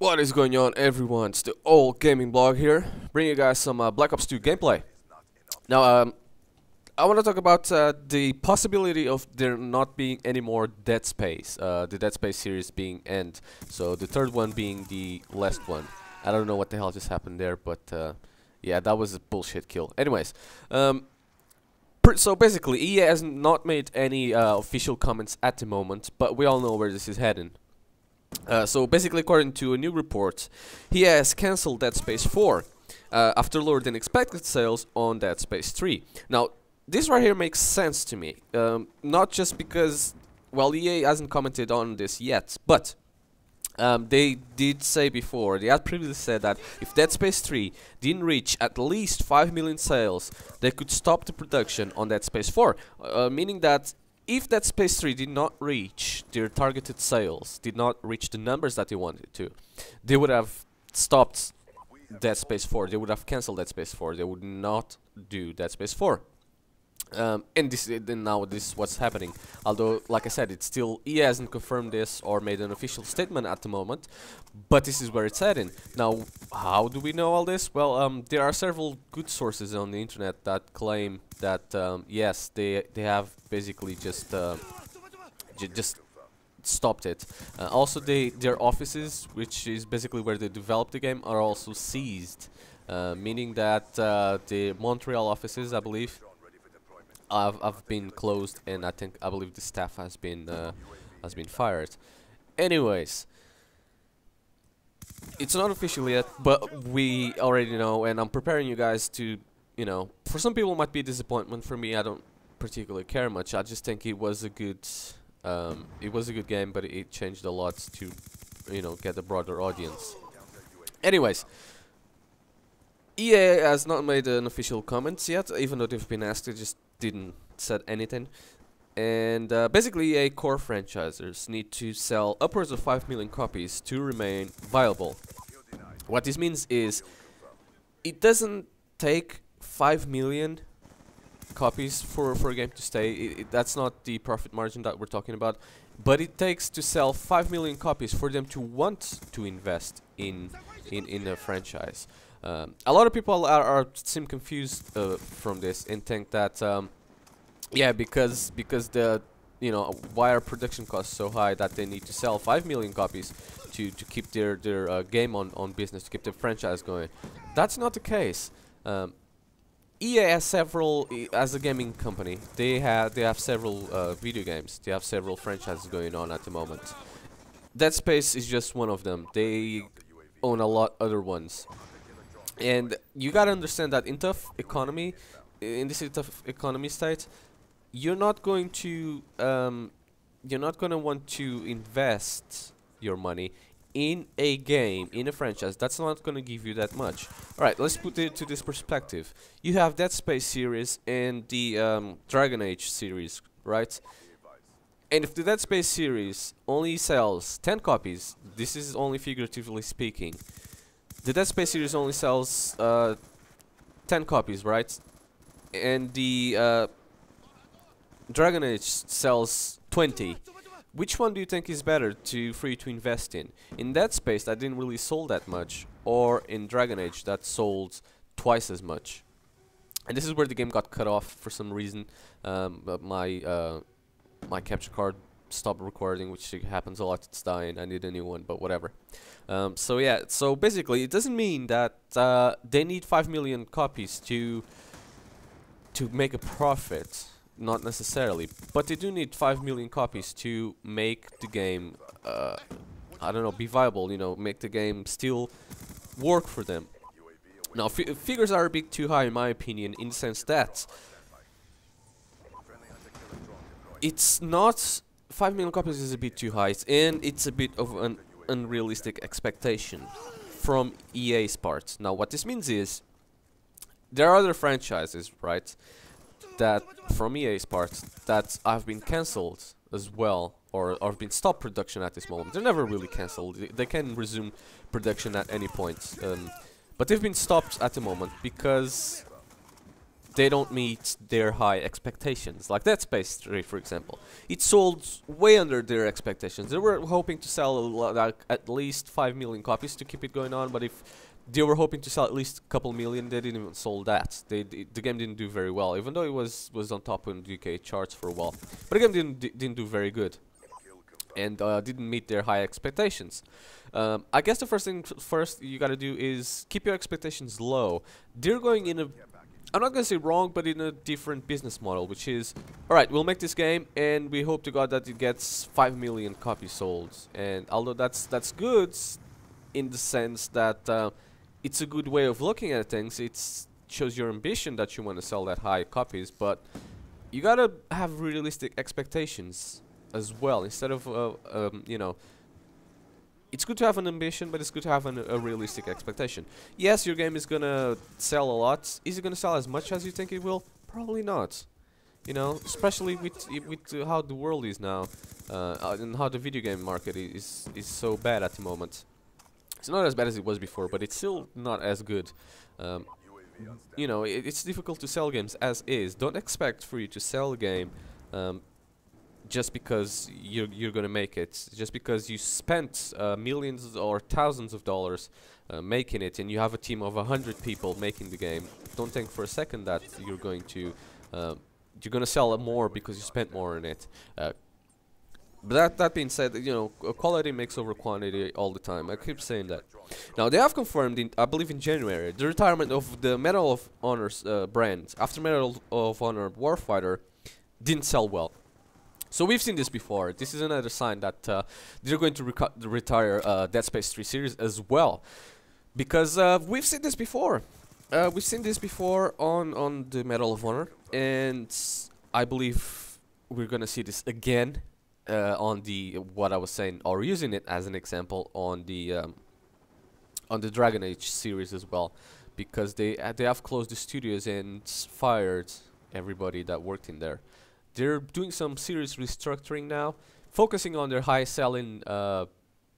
What is going on, everyone? It's the old gaming blog here, bringing you guys some Black Ops 2 gameplay. Now, I want to talk about the possibility of there not being any more Dead Space, the Dead Space series being end. So the third one being the last one. I don't know what the hell just happened there, but yeah, that was a bullshit kill. Anyways, so basically, EA has not made any official comments at the moment, but we all know where this is heading. So basically, according to a new report, he has cancelled Dead Space 4 after lower than expected sales on Dead Space 3. Now, this right here makes sense to me, not just because, well, EA hasn't commented on this yet, but they did say before, they had previously said that if Dead Space 3 didn't reach at least 5 million sales, they could stop the production on Dead Space 4, meaning that if Dead Space 3 did not reach their targeted sales, did not reach the numbers that they wanted to, they would have stopped Dead Space 4, they would have cancelled Dead Space 4, they would not do Dead Space 4. And now this is what's happening. Although, like I said, it's still, EA hasn't confirmed this or made an official statement at the moment, but this is where it's heading. Now, how do we know all this? Well, there are several good sources on the internet that claim that yes, they have basically just stopped it. Also, their offices, which is basically where they developed the game, are also seized, meaning that the Montreal offices, I believe, have been closed, and I believe the staff has been fired. Anyways, it's not official yet, but we already know, and I'm preparing you guys to, you know, for some people it might be a disappointment. For me, I don't particularly care much. I just think it was a good game, but it changed a lot to, you know, get a broader audience. Anyways, EA has not made an official comments yet, even though they've been asked. They just didn't said anything. And basically, EA core franchisers need to sell upwards of 5 million copies to remain viable. What this means is, it doesn't take 5 million copies for a game to stay. That's not the profit margin that we're talking about, but it takes to sell 5 million copies for them to want to invest in a franchise. A lot of people seem confused from this and think that yeah, because the, you know, why are production costs so high that they need to sell 5 million copies to keep their game on business, to keep their franchise going. That's not the case. EA has several, as a gaming company, they have several video games. They have several franchises going on at the moment. Dead Space is just one of them. They own a lot other ones. And you gotta understand that in this tough economy state, you're not going to want to invest your money in a game, in a franchise that's not gonna give you that much. Alright, let's put it to this perspective. You have Dead Space series and the Dragon Age series, right? And if the Dead Space series only sells 10 copies, this is only figuratively speaking, the Dead Space series only sells 10 copies, right? And the Dragon Age sells 20. Which one do you think is better for you to invest in? In Dead Space, that didn't really sold that much, or in Dragon Age, that sold twice as much? And this is where the game got cut off for some reason. My capture card stopped recording, which happens a lot. It's dying. I need a new one, but whatever. So yeah, so basically, it doesn't mean that they need 5 million copies to make a profit. Not necessarily, but they do need 5 million copies to make the game, I don't know, be viable, you know, make the game still work for them. Now, figures are a bit too high in my opinion, in the sense that it's not, 5 million copies is a bit too high, and it's a bit of an unrealistic expectation from EA's part. Now, what this means is, there are other franchises, right, that from EA's part that have been cancelled as well, or have been stopped production at this moment. They're never really cancelled. They can resume production at any point, but they've been stopped at the moment because they don't meet their high expectations. Like Dead Space 3, for example. It sold way under their expectations. They were hoping to sell like at least 5 million copies to keep it going on, but if they were hoping to sell at least a couple million, they didn't even sold that. The game didn't do very well, even though it was on top in the UK charts for a while. But the game didn't do very good, and didn't meet their high expectations. I guess the first thing you gotta do is keep your expectations low. They're going in a, I'm not gonna say wrong, but in a different business model, which is, alright, we'll make this game and we hope to God that it gets 5 million copies sold. And although that's good in the sense that it's a good way of looking at things, it shows your ambition that you want to sell that high copies, but you gotta have realistic expectations as well, instead of you know, it's good to have an ambition, but it's good to have a realistic expectation. Yes, your game is gonna sell a lot. Is it gonna sell as much as you think it will? Probably not. You know, especially with how the world is now, and how the video game market is so bad at the moment. It's not as bad as it was before, but it's still not as good. You know, it's difficult to sell games as is. Don't expect for you to sell a game just because you're gonna make it, just because you spent millions or thousands of dollars making it, and you have a team of 100 people making the game. Don't think for a second that you're gonna sell it more because you spent more on it. But that being said, you know, quality makes over quantity all the time. I keep saying that. Now they have confirmed, I believe in January, the retirement of the Medal of Honor brand. After Medal of Honor Warfighter didn't sell well. So we've seen this before. This is another sign that they're going to retire Dead Space 3 series as well, because we've seen this before. We've seen this before on the Medal of Honor, and I believe we're gonna see this again on the what I was saying, or using it as an example on the Dragon Age series as well, because they have closed the studios and fired everybody that worked in there. They're doing some serious restructuring now, focusing on their high-selling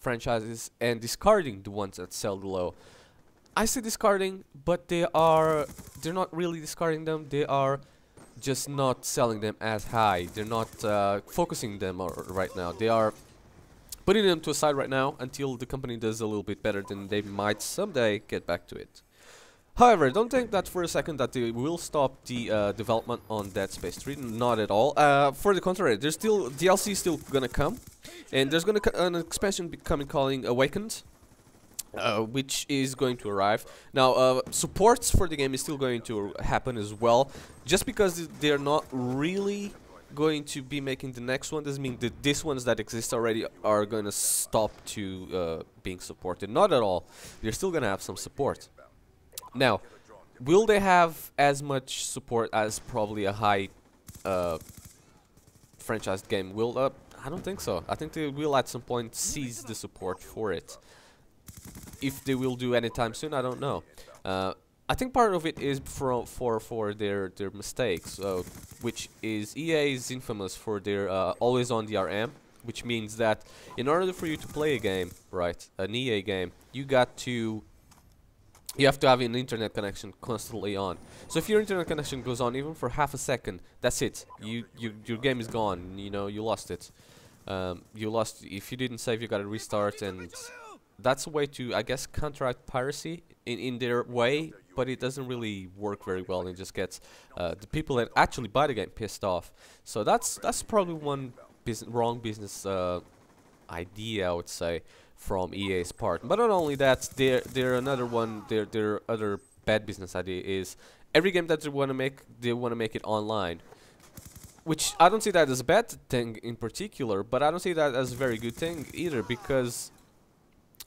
franchises and discarding the ones that sell low. I say discarding, but they're not really discarding them. They are just not selling them as high. They're not focusing them right now. They are putting them to a side right now until the company does a little bit better. Then they might someday get back to it. However, don't think that for a second that they will stop the development on Dead Space 3. Not at all. For the contrary, there's still DLC still gonna come, and there's gonna an expansion coming calling Awakened, which is going to arrive. Now, supports for the game is still going to happen as well. Just because they're not really going to be making the next one doesn't mean that these ones that exist already are gonna stop to being supported. Not at all. They're still gonna have some support. Now, will they have as much support as probably a high franchise game will? I don't think so. I think they will at some point cease the support for it. If they will do anytime soon, I don't know. I think part of it is for their mistakes, which is EA is infamous for their always on DRM, which means that in order for you to play a game, right, an EA game, you have to have an internet connection constantly on. So if your internet connection goes on even for half a second, that's it. Your game is gone. You know, you lost it. You lost. If you didn't save, you gotta restart, and that's a way to, I guess, counteract piracy in their way. But it doesn't really work very well. It just gets the people that actually buy the game pissed off. So that's probably one wrong business idea, I would say, from EA's part. But not only that, they're another one. Their other bad business idea is every game that they want to make it online, which I don't see that as a bad thing in particular, but I don't see that as a very good thing either, because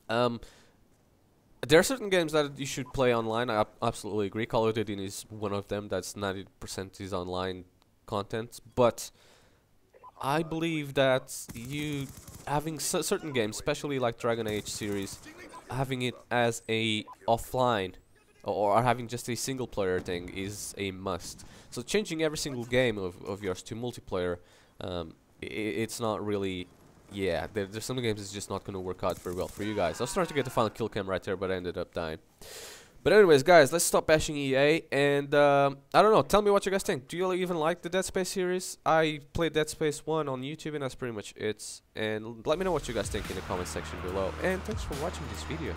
there are certain games that you should play online. I absolutely agree. Call of Duty is one of them. That's 90% is online content, but I believe that you having certain games, especially like Dragon Age series, having it as a offline or having just a single player thing is a must. So changing every single game of yours to multiplayer, it's not really, yeah, there's some games it's just not going to work out very well for you guys. I was trying to get the final kill cam right there, but I ended up dying. But anyways, guys, let's stop bashing EA, and I don't know, tell me what you guys think. Do you even like the Dead Space series? I played Dead Space 1 on YouTube, and that's pretty much it. And let me know what you guys think in the comment section below. And thanks for watching this video.